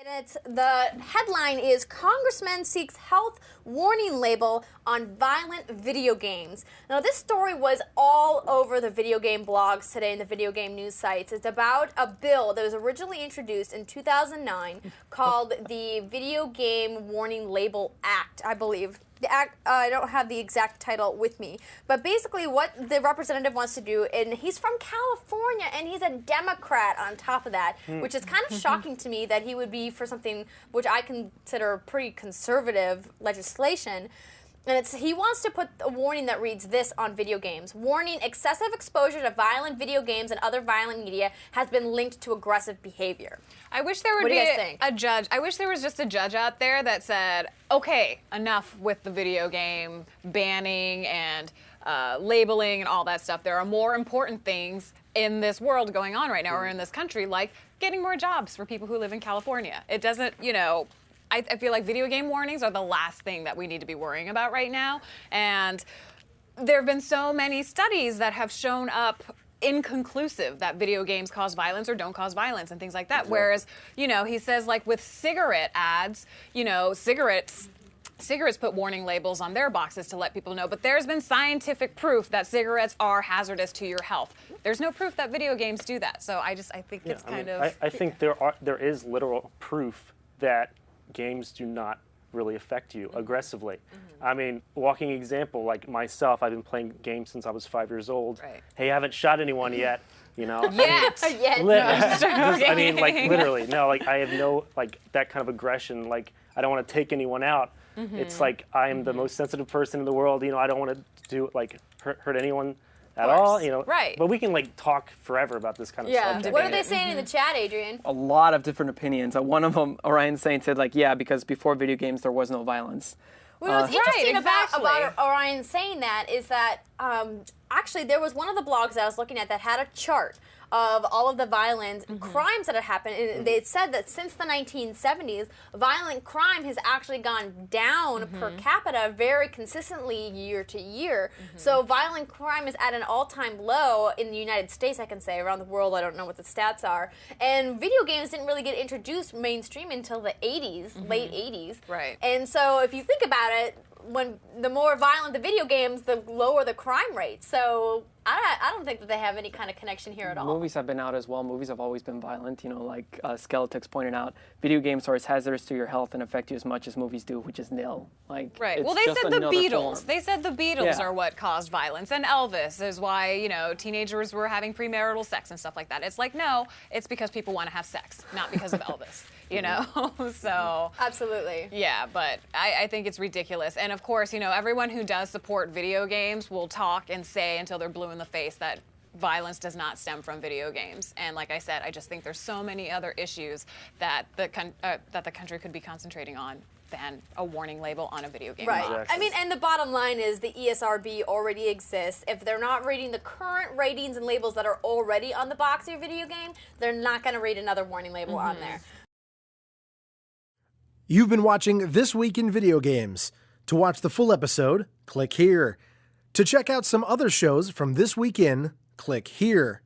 And the headline is Congressman seeks health warning label on violent video games. Now, this story was all over the video game blogs today and the video game news sites. It's about a bill that was originally introduced in 2009 called the Video Game Warning Label Act, I believe. The act, I don't have the exact title with me, but basically what the representative wants to do, and he's from California, and he's a Democrat on top of that, which is kind of shocking to me that he would be for something which I consider pretty conservative legislation. And he wants to put a warning that reads this on video games. Warning, excessive exposure to violent video games and other violent media has been linked to aggressive behavior. I wish there would be a judge. I wish there was just a judge out there that said, okay, enough with the video game banning and labeling and all that stuff. There are more important things in this world going on right now, or in this country, like getting more jobs for people who live in California. It doesn't, you know, I feel like video game warnings are the last thing that we need to be worrying about right now. And there have been so many studies that have shown up inconclusive that video games cause violence or don't cause violence and things like that. Exactly. Whereas, you know, he says like with cigarette ads, you know, cigarettes put warning labels on their boxes to let people know, but there's been scientific proof that cigarettes are hazardous to your health. There's no proof that video games do that. So I think it's kind of... I think there is literal proof that games do not really affect you aggressively. I mean, walking example, like myself, I've been playing games since I was 5 years old. Right. Hey, I haven't shot anyone yet, you know. Yet. I mean, like literally, no, like I have no, like that kind of aggression, like I don't want to take anyone out. It's like I am the most sensitive person in the world, you know, I don't want to do like hurt anyone at all, you know. Right. But we can like talk forever about this kind of subject. What are they saying in the chat, Adrian? A lot of different opinions. One of them, Orion Saint said, like, yeah, because before video games there was no violence. Well, what's interesting about Orion saying that is that actually there was one of the blogs that I was looking at that had a chart of all of the violent crimes that had happened. And they said that since the 1970s, violent crime has actually gone down per capita very consistently year to year. So violent crime is at an all-time low in the United States, I can say. Around the world, I don't know what the stats are. And video games didn't really get introduced mainstream until the 80s, late 80s. Right. And so if you think about it, when the more violent the video games, the lower the crime rate. So I don't think that they have any kind of connection here at all. Movies have been out as well. Movies have always been violent. You know, like Skeletix pointed out, video games are as hazardous to your health and affect you as much as movies do, which is nil. Like, right. Well, they said the Beatles. They said the Beatles are what caused violence, and Elvis is why, you know, teenagers were having premarital sex and stuff like that. It's like, no, it's because people want to have sex, not because of Elvis. You know, so absolutely. Yeah, but I think it's ridiculous. And of course, you know, everyone who does support video games will talk and say until they're blue in the face that violence does not stem from video games. And like I said, I just think there's so many other issues that the country could be concentrating on than a warning label on a video game box. Right. I mean, and the bottom line is the ESRB already exists. If they're not reading the current ratings and labels that are already on the box of your video game, they're not going to read another warning label on there. You've been watching This Week in Video Games. To watch the full episode, click here. To check out some other shows from This Week In, click here.